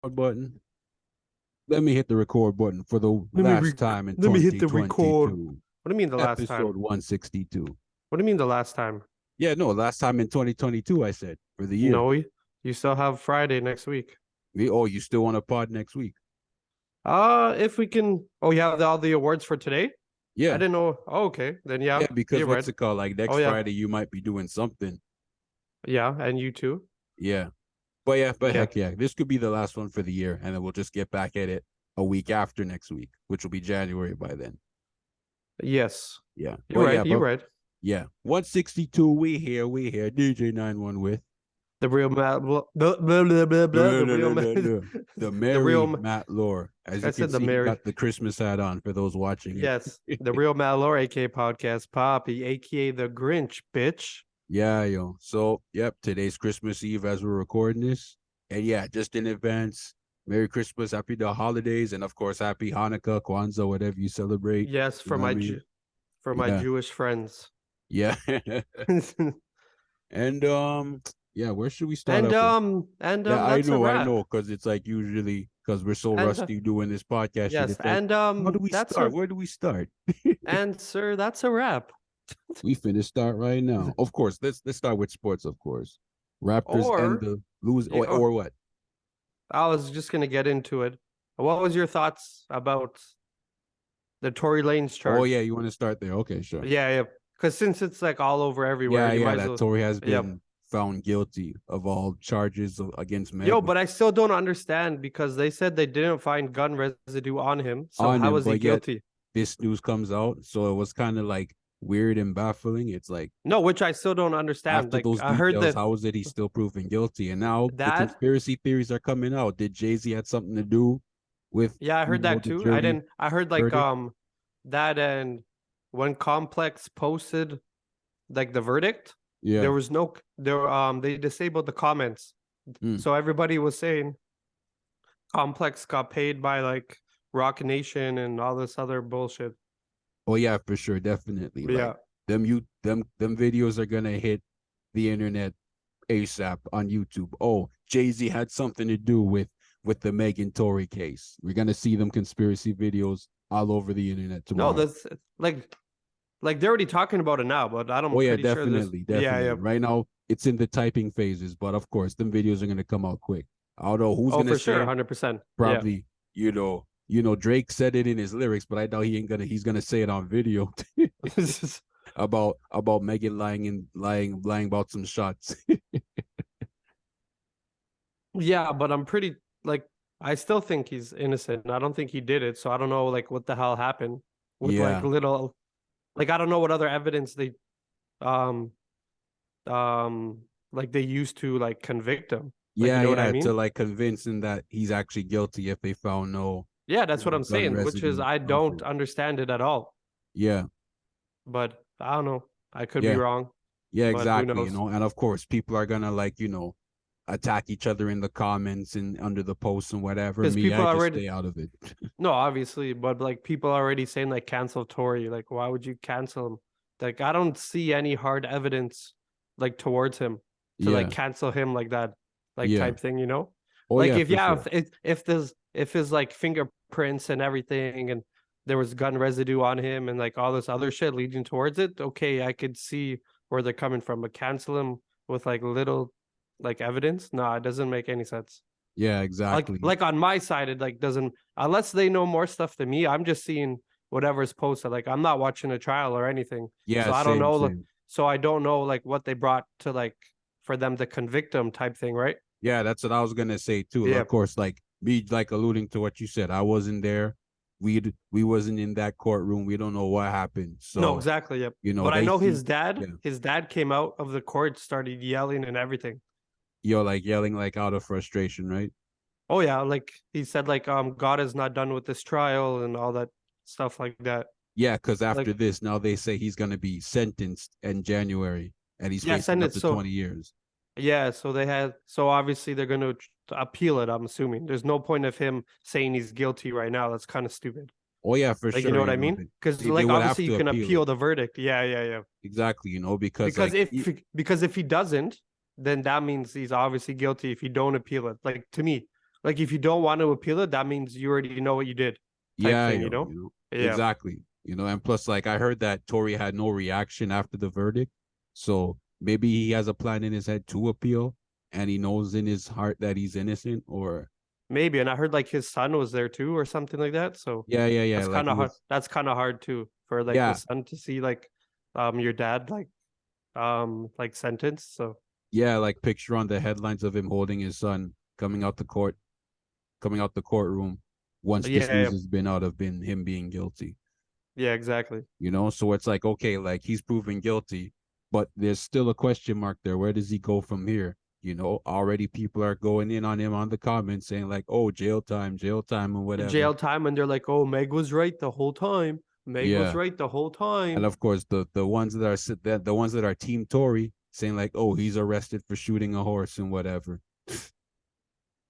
Button. Let me hit the record button for the last time in Let me hit the record. 2022. What do you mean the last time? Episode 162. What do you mean the last time? Yeah, no, last time in 2022, I said, for the year. No, you still have Friday next week. Oh, you still want a pod next week? If we can. Oh, you have all the awards for today? Yeah. I didn't know. Oh, okay. Then yeah. Yeah, because you're what's right. it called? Like next yeah. Friday, you might be doing something. Yeah, and you too. Yeah. But heck yeah, this could be the last one for the year, and then we'll just get back at it a week after next week, which will be January by then. Yes. Yeah. You're right. You're right. Yeah. 162, we here. DJ 91 with the real Matt. The real Matt Lore. As you can see, he got the Christmas hat on for those watching. Yes, the real Matt Lore, aka Podcast Poppy, aka the Grinch, bitch. Yeah, yo. So, yep, today's Christmas Eve as we're recording this. And yeah, just in advance, Merry Christmas, Happy the holidays, and of course, Happy Hanukkah, Kwanzaa, whatever you celebrate. Yes, for my Jewish friends. Yeah. And yeah, where should we start? I know, because it's like usually because we're so rusty doing this podcast. Yes, like, how do we start? Where do we start? And sir, that's a wrap. We finna start right now. Of course, let's start with sports. Of course, Raptors and the lose or what? I was just gonna get into it. What was your thoughts about the Tory Lanez charge? Oh yeah, you want to start there? Okay, sure. Yeah. Because since it's like all over everywhere, that Tory has been found guilty of all charges against Meg. Yo, but I still don't understand because they said they didn't find gun residue on him. So how was he guilty? This news comes out, so it was kind of like weird and baffling. It's like which I still don't understand. After those details, I heard that how is it he's still proven guilty? And now the conspiracy theories are coming out. Did Jay-Z had something to do with? Yeah, I heard that too. I heard like that, and when Complex posted like the verdict, there was they disabled the comments. So everybody was saying Complex got paid by like Rock Nation and all this other bullshit. Oh yeah, for sure, definitely. Yeah, like, them videos are gonna hit the internet ASAP on YouTube. Oh, Jay-Z had something to do with the Megan Tory case. We're gonna see them conspiracy videos all over the internet tomorrow. No, that's like they're already talking about it now, but I don't. Oh yeah, definitely. Yeah. Right now, it's in the typing phases, but of course, them videos are gonna come out quick. I don't know who's gonna say 100%. Probably, Drake said it in his lyrics, but I doubt he's gonna say it on video about Megan lying about some shots. Yeah, but I'm pretty I still think he's innocent. I don't think he did it, so I don't know what the hell happened with I don't know what other evidence they they used to convict him. What I mean? To convince him that he's actually guilty if they found no. Yeah, that's what I'm saying, which is I don't understand it at all. Yeah. But I don't know. I could be wrong. Yeah, exactly. And of course, people are gonna attack each other in the comments and under the posts and whatever. I just stay out of it. No, obviously, but people are already saying cancel Tory. Why would you cancel him? I don't see any hard evidence towards him to cancel him like that, type thing, Oh, if his fingerprints and everything and there was gun residue on him and all this other shit leading towards it, okay, I could see where they're coming from, but cancel him with little evidence, no, it doesn't make any sense. Yeah, exactly. On my side, it doesn't, unless they know more stuff than me. I'm just seeing whatever's posted. I'm not watching a trial or anything. Yeah, so I don't know. Same. So I don't know what they brought to for them to convict them type thing, right? Yeah, that's what I was gonna say too. Yeah. Of course, me alluding to what you said. I wasn't there. We wasn't in that courtroom. We don't know what happened. So no, exactly. Yep. But I know his dad. Yeah. His dad came out of the court, started yelling and everything. Yelling out of frustration, right? Oh yeah, he said God is not done with this trial and all that stuff like that. Yeah, because after this, now they say he's gonna be sentenced in January, and he's facing up to 20 years. Yeah, so obviously they're gonna appeal it. I'm assuming there's no point of him saying he's guilty right now. That's kind of stupid. Oh yeah, for sure. You know what I mean? Because obviously you can appeal the verdict. Yeah. Exactly. Because if he doesn't, then that means he's obviously guilty if you don't appeal it. To me, like if you don't want to appeal it, that means you already know what you did. Yeah, thing, yeah, exactly. And plus, like I heard that Tory had no reaction after the verdict, so maybe he has a plan in his head to appeal, and he knows in his heart that he's innocent, or maybe. And I heard like his son was there too, or something like that. So yeah. that's Like kind of hard. That's kind of hard too for like the son to see like your dad like sentenced. So yeah, like picture on the headlines of him holding his son coming out the courtroom once this news has been out of him being guilty. Yeah, exactly. So it's like, okay, like he's proven guilty, but there's still a question mark there. Where does he go from here? Already people are going in on him on the comments saying like, oh, jail time, and whatever. Jail time, and they're like, oh, Meg was right the whole time. Meg was right the whole time. And of course, the ones that are Team Tory saying like, oh, he's arrested for shooting a horse and whatever.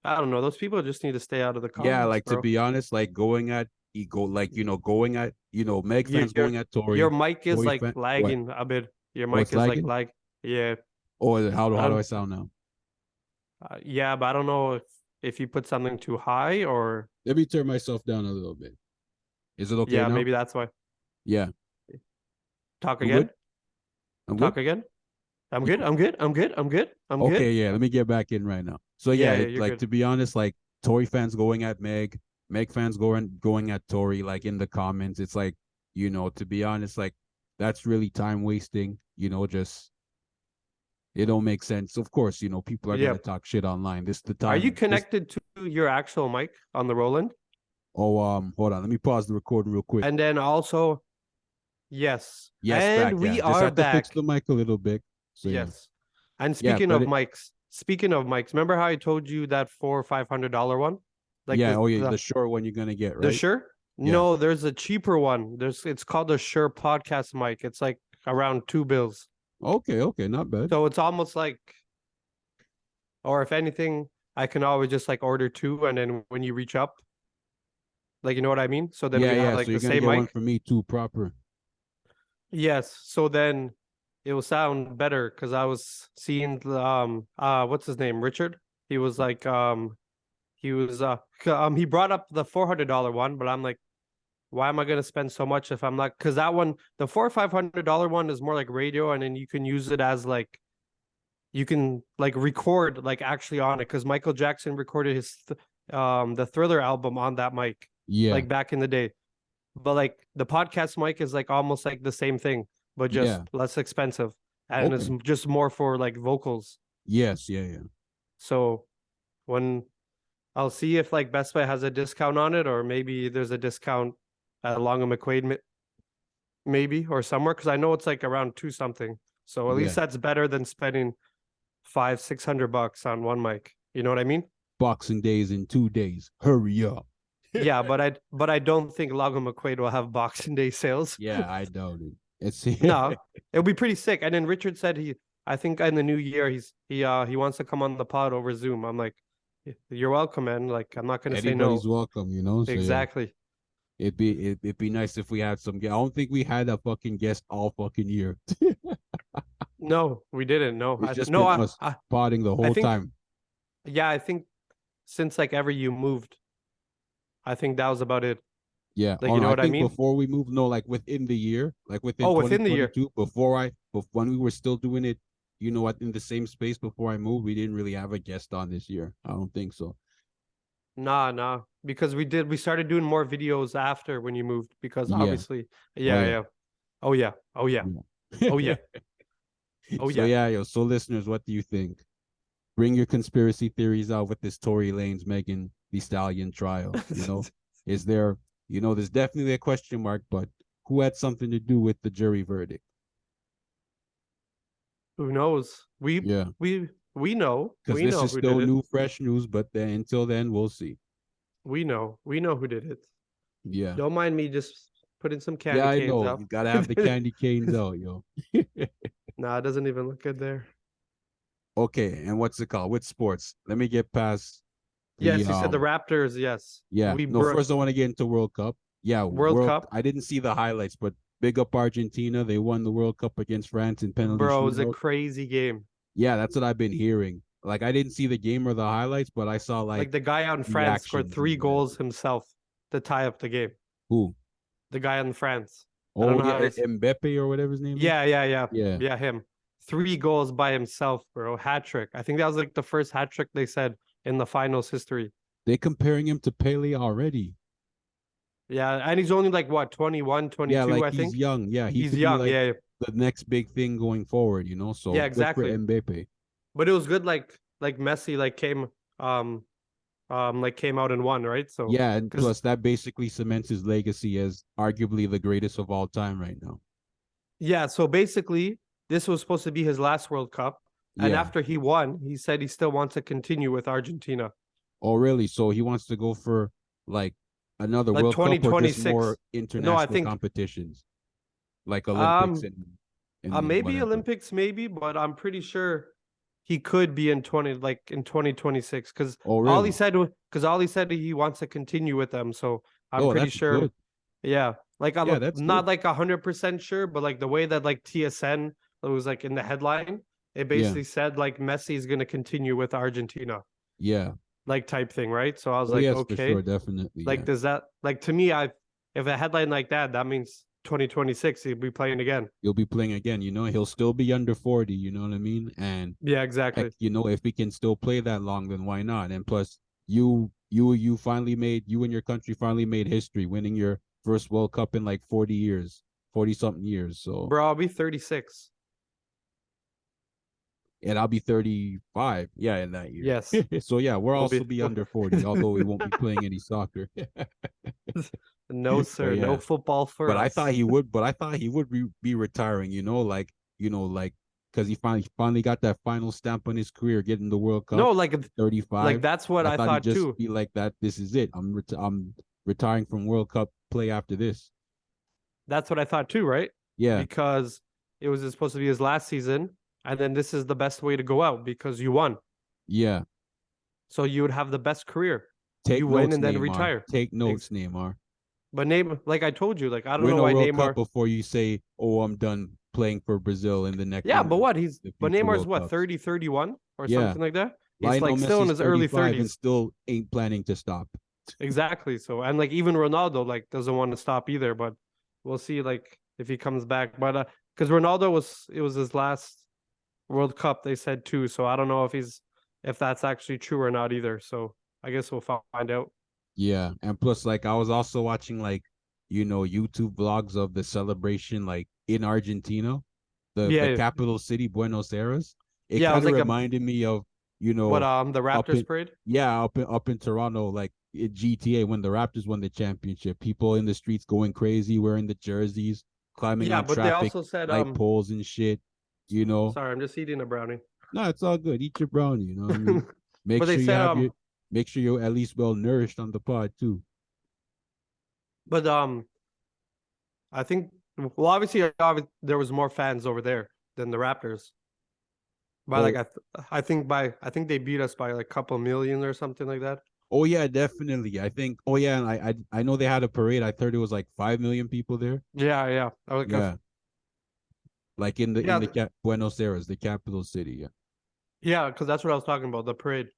I don't know. Those people just need to stay out of the comments. Yeah, like bro. To be honest, like going at Meg fans going at Tory. Your mic is Tory like lagging a bit. Your mic is lagging? like lag. Yeah. Oh, how do I sound now? Yeah, but I don't know if you put something too high or. Let me turn myself down a little bit. Is it okay now? Yeah, maybe that's why. Yeah. Talk again. Talk again. I'm good. Okay, yeah. Let me get back in right now. So like to be honest, like Tory fans going at Meg fans going at Tory, like in the comments. It's like, to be honest, like that's really time wasting. Just it don't make sense. Of course, people are gonna talk shit online. This is the time. Are you connected to your actual mic on the Roland? Oh, hold on. Let me pause the recording real quick. And then also, yes, and back, we just are have back. To fix the mic a little bit. So, yes. And speaking of mics, remember how I told you that $400 or $500 one? Like the Shure one you're gonna get, right? The Shure? Yeah. No, there's a cheaper one. It's called the Shure podcast mic. It's like around $2. Okay, not bad. So it's almost like, or if anything, I can always just like order two, and then when you reach up, like, you know what I mean? So then we have like so the same mic. One for me too, proper. Yes. So then it will sound better because I was seeing what's his name? Richard. He was like he brought up the $400 one, but I'm like, why am I gonna spend so much if I'm not? Because that one, the $400 or $500 one is more like radio, and then you can use it as like, you can like record like actually on it, because Michael Jackson recorded his the Thriller album on that mic, like back in the day. But like the podcast mic is like almost like the same thing, but just less expensive, and it's just more for like vocals. Yes, yeah. So when I'll see if like Best Buy has a discount on it, or maybe there's a discount at Long and McQuaid, maybe, or somewhere, because I know it's like around $2 something. So at least that's better than spending $500-600 on one mic. You know what I mean? Boxing Days in 2 days. Hurry up. Yeah, but I don't think Long and McQuaid will have Boxing Day sales. Yeah, I doubt it. No, it'll be pretty sick. And then Richard said I think in the new year he wants to come on the pod over Zoom. I'm like, you're welcome, man. Like, I'm not gonna say no. Anybody's welcome, So, exactly. It'd be nice if we had some. I don't think we had a fucking guest all fucking year. No, we didn't. No, it's just been us potting the whole time. Yeah, I think since like ever you moved, I think that was about it. Yeah, like, you know what I mean? Before we moved, no, like within the year, like within the year, when we were still doing it, in the same space before I moved, we didn't really have a guest on this year. I don't think so. Nah, because we started doing more videos after when you moved, because obviously, oh yeah. So listeners, what do you think? Bring your conspiracy theories out with this Tory Lanez Megan Thee Stallion trial. Is there, there's definitely a question mark, but who had something to do with the jury verdict? Who knows? We know. Because this is still new, fresh news, but then until then, we'll see. We know who did it. Yeah. Don't mind me just putting some candy canes out. out. You gotta have the candy canes out, yo. Nah, it doesn't even look good there. Okay, and what's it called? With sports. Let me get past yes, you said the Raptors, yes. Yeah. First I want to get into World Cup. Yeah, World Cup. I didn't see the highlights, but big up Argentina. They won the World Cup against France in penalty shootout. It was a shootout. crazy game. Yeah, that's what I've been hearing. like I didn't see the game or the highlights, but I saw like the guy out in France scored 3 goals himself to tie up the game. Who? The guy in France. I don't Oh know how yeah, he's... Mbappe or whatever his name is. Yeah, him. 3 goals by himself, bro. Hat trick. I think that was like the first hat trick they said in the finals history. They comparing him to Pele already. Yeah, and he's only like what, 21, 22, Yeah, like I he's think. young. Yeah, he He's could be young, like yeah. the next big thing going forward, you know. So Yeah, good for exactly. Mbappe. But it was good, like Messi came out and won, right? So yeah, and plus that basically cements his legacy as arguably the greatest of all time right now. Yeah, so basically this was supposed to be his last World Cup. And after he won, he said he still wants to continue with Argentina. Oh, really? So he wants to go for like another like World Cup or just 2026. more No, international I think competitions, like Olympics and maybe whatever. Olympics, maybe, but I'm pretty sure he could be in 2026 because Oh, all he really? said he wants to continue with them. So I'm Oh, pretty that's sure. good. Yeah, like I'm Yeah, that's not good. like 100% sure, but like the way that like TSN was like in the headline, it Yeah, basically said like Messi is going to continue with Argentina, yeah. like type thing, right? So I was Oh, like, yes, for okay, sure, definitely. like Yeah, does that, like, to me, if a headline like that, that means 2026 he'll be playing again. he'll be playing again. You know, he'll still be under 40. You know what I mean? And Yeah, heck, exactly. you know, if he can still play that long, then why not? And plus, you finally made you and your country finally made history, winning your first World Cup in like 40 years, 40 something years. So, Bro, I'll be 36. and I'll be 35. Yeah, in that year. Yes. So yeah, we'll We'll also be be under 40, although we won't be playing any soccer. no, But sir, no yeah, football for but I us. thought he would. But I thought he would be retiring. Like because he finally got that final stamp on his career, getting the World Cup. No, like 35. that's what I I thought he'd thought just too. be like that. This is it. I'm retiring from World Cup play after this. That's what I thought too, right? Yeah, Because it was supposed to be his last season, and then this is the best way to go out because you won. yeah. So you would have the best career. Take You win notes, and then Neymar. retire. Take notes, Neymar. But Neymar, like I told you, like I don't Win know a why World Cup Neymar. before you say, "Oh, I'm done playing for Brazil in the next Yeah, in but what he's the but future Neymar's World what, Cups." 30, 31 or Yeah, something like that. He's Lionel like still in Messi's his early 35 and 30s. still ain't planning to stop. Exactly. So, and like even Ronaldo like doesn't want to stop either, but we'll see like if he comes back. But because Ronaldo was his last World Cup, they said too. So I don't know if that's actually true or not either. So I guess we'll find out. Yeah, and plus, like, I was also watching like, YouTube vlogs of the celebration, like in Argentina, the Yeah, capital city, Buenos Aires. It yeah. It kind was of like a reminded me of, what the up Raptors in parade. yeah, up in Toronto, like in GTA when the Raptors won the championship. People in the streets going crazy, wearing the jerseys, climbing Yeah, on but they traffic also said light poles and shit. You know, sorry, I'm just eating a brownie. no, it's all good. Eat your brownie. You know what I mean. Make But they sure you said have your make sure you're at least well nourished on the pod too. but I think, well, obviously, there was more fans over there than the Raptors. By like Oh, I think they beat us by like a couple million or something like that. oh yeah, definitely. I think. Oh yeah, and I know they had a parade. I heard it was like 5 million people there. Yeah, yeah. Yeah, like in the Yeah, Buenos Aires, the capital city. Yeah, yeah, because that's what I was talking about, the parade.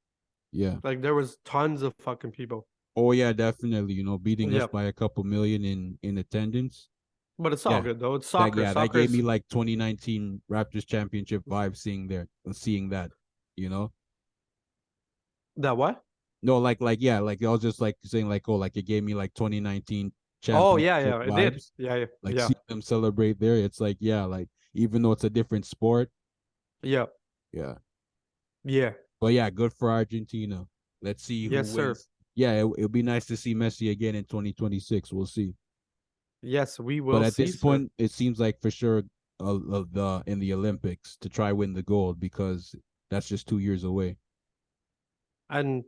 yeah. Like there was tons of fucking people. Oh yeah, definitely. Beating us Yeah, by a couple million in attendance. but it's all Yeah, good though. It's that soccer. yeah, that Soccer gave me is like 2019 Raptors championship vibes seeing that. You know. that what? No, like yeah, like I was just like saying like oh like it gave me like 2019 Oh yeah, championship yeah, it did. vibes. Yeah, yeah, Like yeah, see them celebrate there. It's like yeah, like even though it's a different sport, yeah, yeah. yeah. But yeah, good for Argentina. Let's see who Yes, sir. wins. Yeah, it'll be nice to see Messi again in 2026. We'll see. Yes, we But will at see, this sir. point, it seems like for sure of the in the Olympics to try win the gold because that's just 2 years away. And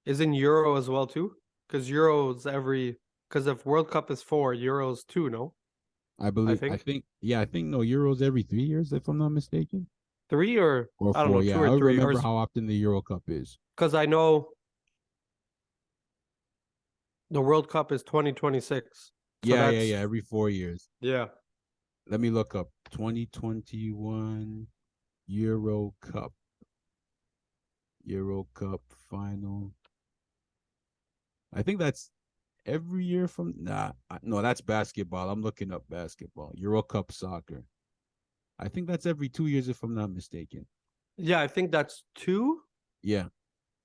is in Euro as well too? Because Euros because if World Cup is 4, Euros 2, no? I I believe. I think think. Yeah, I think no Euros every 3 years, if I'm not mistaken, 3 or or I don't know, four. 2 Yeah, or I don't 3 or remember how often the Euro Cup is. because I know the World Cup is 2026. So Yeah, yeah, that's yeah. Every 4 years. yeah. Let me look up 2021 Euro Cup. Euro Cup final. I think that's every year from no, that's basketball. I'm looking up basketball. Euro Cup soccer. I think that's every 2 years if I'm not mistaken. Yeah, I think that's 2. Yeah.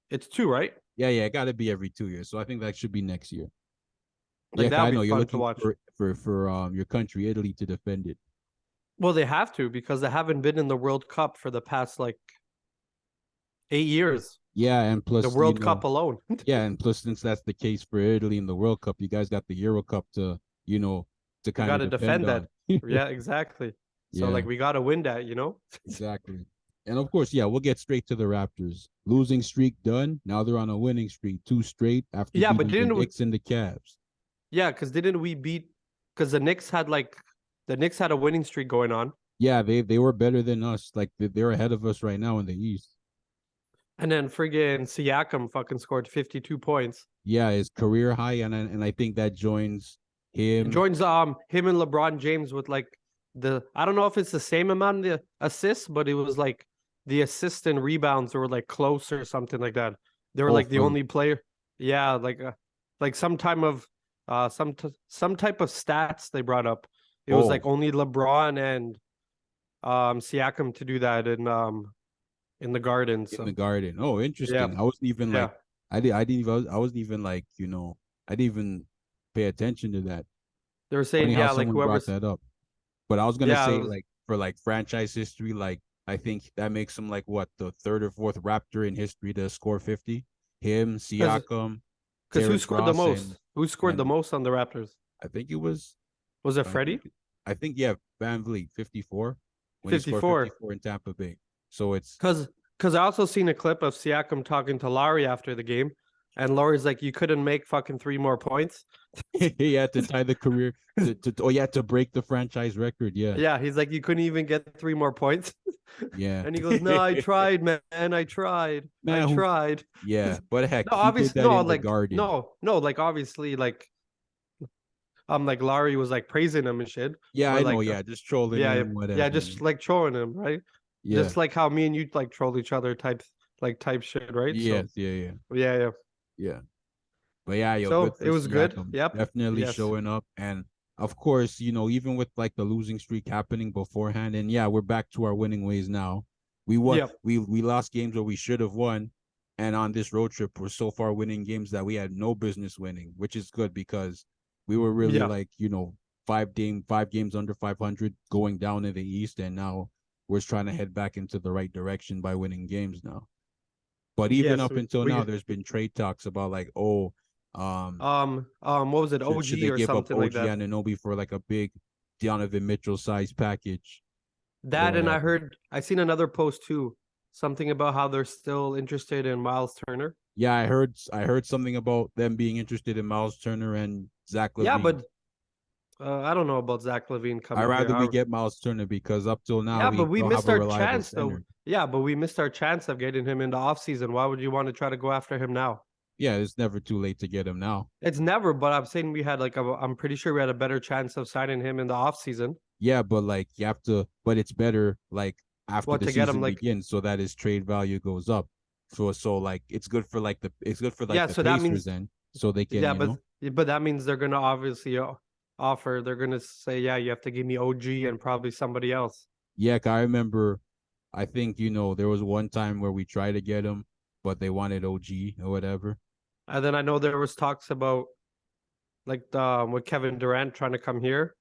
It's 2, right? Yeah, it got to be every 2 years. So I think that should be next year. Like Yeah, I that'll know be you're fun to looking watch. for your country, Italy, to defend it. Well, they have to because they haven't been in the World Cup for the past like 8 years. Yeah, and The plus, World Cup alone. yeah, and plus, since that's the case for Italy in the World Cup, you guys got the Euro Cup to, to We kind got of to depend defend that. on. Yeah, exactly. So Yeah, like we got to win that. exactly. And of course, yeah, we'll get straight to the Raptors. Losing streak done. Now they're on a winning streak, 2 straight after Yeah, but beating the didn't we? Knicks and the Cavs. Yeah, because didn't we beat? Because the Knicks had a winning streak going on. Yeah, they were better than us. Like they're ahead of us right now in the East. And then friggin' Siakam fucking scored 52 points. Yeah, his career high, and I think that joins It him. joins him and LeBron James with like I don't know if it's the same amount of the assists, but it was like the assists and rebounds were like close or something like that. They were like the only player. Yeah, like some type of some type of stats they brought up. It was like only LeBron and Siakam to do that in the Garden. So. In the Garden. Oh, interesting. Yeah. I wasn't even Yeah. like I wasn't even like, I didn't even pay attention to that. They were saying, Funny how yeah, like someone brought whoever's that up. But I was gonna yeah, say was, like for like franchise history, like I think that makes him like what, the third or fourth Raptor in history to score 50. Him, Siakam, because who Terrence scored the Ross, most? Who scored the and most on the Raptors? I think it was Was it Freddie? I think yeah, Van Vliet, 54 when he scored 54. 54 in Tampa Bay. So it's because I also seen a clip of Siakam talking to Larry after the game, and Laurie's like, "You couldn't make fucking 3 more points." he had to tie the career to break the franchise record. Yeah. Yeah, he's like, "You couldn't even get 3 more points." Yeah. And he goes, "No, I tried, man. I tried. Man, I tried." yeah, but heck, No, he did obviously, that no, in the like, Garden. no, like, obviously, like Larry was like praising him and shit. Yeah, I know. Like, Yeah, just trolling yeah, him, whatever. just like trolling him, right? Yeah. Just like how me and you like troll each other type shit, right? Yes, so, yeah. But yeah, so good for it was good. Siakam. Yep. Definitely Yes. showing up. And of course, even with like the losing streak happening beforehand, and yeah, we're back to our winning ways now. We won. Yep. We lost games where we should have won, and on this road trip, we're so far winning games that we had no business winning, which is good because we were really like 5 games under 500 going down in the East, and now we're trying to head back into the right direction by winning games now. But even up until now, there's been trade talks about like, what was it, OG should they or give something up like OG that? Anunoby for like a big Donovan Mitchell size package? That, and I seen another post too, something about how they're still interested in Miles Turner. Yeah, I heard something about them being interested in Miles Turner and Zach LaVine. Yeah, but I don't know about Zach LaVine coming. I'd rather we get Miles Turner because up till now, but we missed our chance center. though. Yeah, but we missed our chance of getting him in the offseason. Why would you want to try to go after him now? Yeah, it's never too late to get him now. It's never, but I'm saying we had I'm pretty sure we had a better chance of signing him in the offseason. Yeah, but like you have to, but it's better like after the season begins so that his trade value goes up. So like it's good for like the so Pacers means, then so they can but that means they're gonna obviously offer. They're gonna say, yeah, you have to give me OG and probably somebody else. Yeah, I remember. I think there was one time where we tried to get him, but they wanted OG or whatever. And then I know there was talks about like with Kevin Durant trying to come here.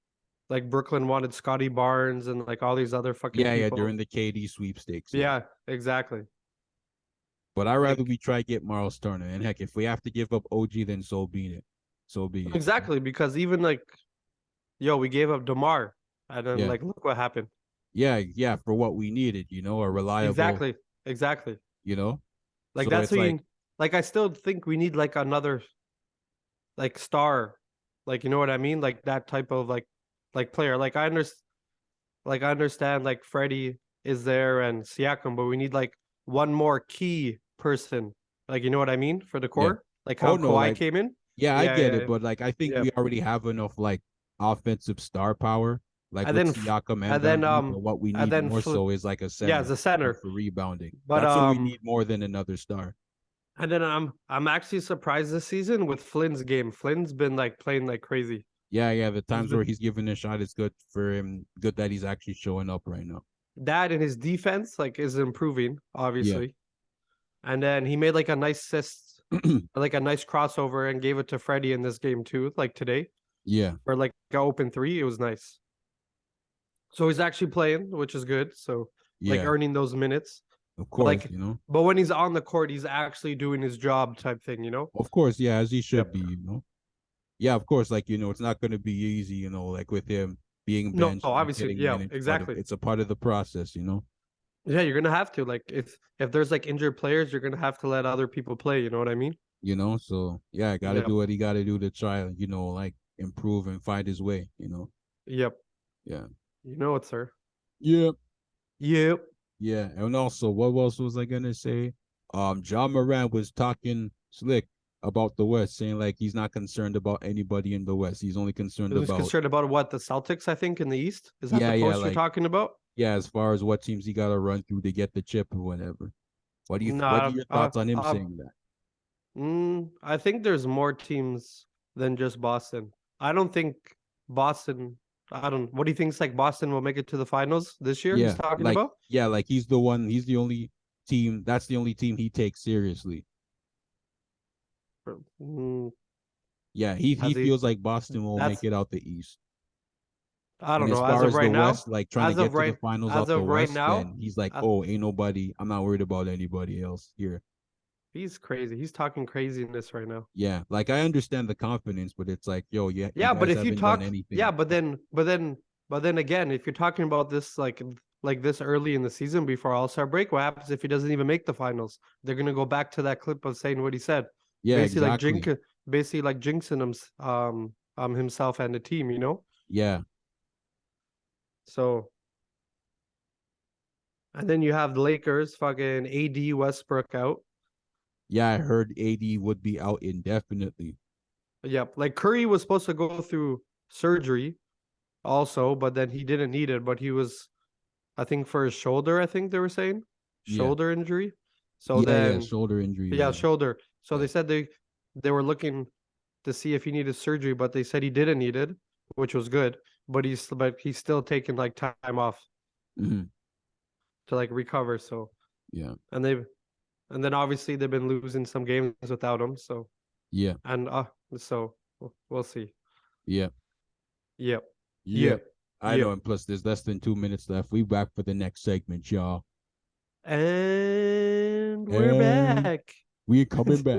Like Brooklyn wanted Scotty Barnes and like all these other fucking people. During the KD sweepstakes. Yeah, exactly. But I'd rather we try to get Miles Turner. And heck, if we have to give up OG, then so be it. So be it. Exactly, because even like, we gave up DeMar, and then like look what happened. Yeah, for what we needed, a reliable. Exactly. Like so that's what like I still think we need like another like star, like you know what I mean, like that type of like player. Like I understand like Freddie is there and Siakam, but we need like one more key person, like you know what I mean, for the core, like how Kawhi came in. Yeah, I get it, but like I think we already have enough like offensive star power like and with then Siakam and and then Van but what we and need then more so is like a yeah, center as a center. for rebounding. But That's what we need more than another star. And then I'm actually surprised this season with Flynn's game. Flynn's been like playing like crazy. Yeah. The times where he's giving a shot, it's good for him. Good that he's actually showing up right now. That and his defense like is improving, obviously. Yeah. And then he made like a nice assist, like a nice crossover, and gave it to Freddie in this game too, like today. Yeah. Or like an open three. It was nice. So he's actually playing, which is good. So like earning those minutes. Of course, like, But when he's on the court, he's actually doing his job type thing, Of course, yeah, as he should be, Yeah, of course, like, it's not going to be easy, like with him being benched. No, obviously, yeah, minutes, exactly. It's a part of the process, Yeah, you're gonna have to. Like, if there's like injured players, you're gonna have to let other people play. You know what I mean? So yeah, gotta do what he gotta do to try, like improve and find his way, Yep. Yeah. You know it, sir. Yep. Yep. Yeah, and also, what else was I gonna say? John Moran was talking slick about the West, saying like he's not concerned about anybody in the West. He's only concerned about what, the Celtics, I think, in the East. Is that the post you're talking about? Yeah, as far as what teams he got to run through to get the chip or whatever. What are your thoughts on him saying that? I think there's more teams than just Boston. I don't think Boston. What do you think? Like Boston will make it to the finals this year? Yeah, he's talking about. Yeah, like he's the only team. That's the only team he takes seriously. Yeah, he feels like Boston will make it out the East. I don't know. As of right now, West, like trying to get to the finals out the West, then he's like, oh, ain't nobody. I'm not worried about anybody else here. He's crazy. He's talking craziness right now. Yeah, like I understand the confidence, but it's like, yo, yeah. But if you talk, but then again, if you're talking about this like this early in the season before All-Star break, what happens if he doesn't even make the finals? They're gonna go back to that clip of saying what he said. Yeah, exactly. Basically like jinxing himself and the team, Yeah. So, and then you have the Lakers, fucking AD, Westbrook out. Yeah, I heard AD would be out indefinitely. Yep. Like Curry was supposed to go through surgery also, but then he didn't need it. But he was, I think, for his shoulder, I think they were saying. Shoulder injury. So then shoulder injury. Yeah, shoulder. So they said they were looking to see if he needed surgery, but they said he didn't need it, which was good. But he's still taking like time off to like recover. So yeah. And then obviously they've been losing some games without him. So yeah. And so we'll see. Yeah. Yep. I know, and plus there's less than 2 minutes left. We back for the next segment, y'all. And we're back. We're coming back.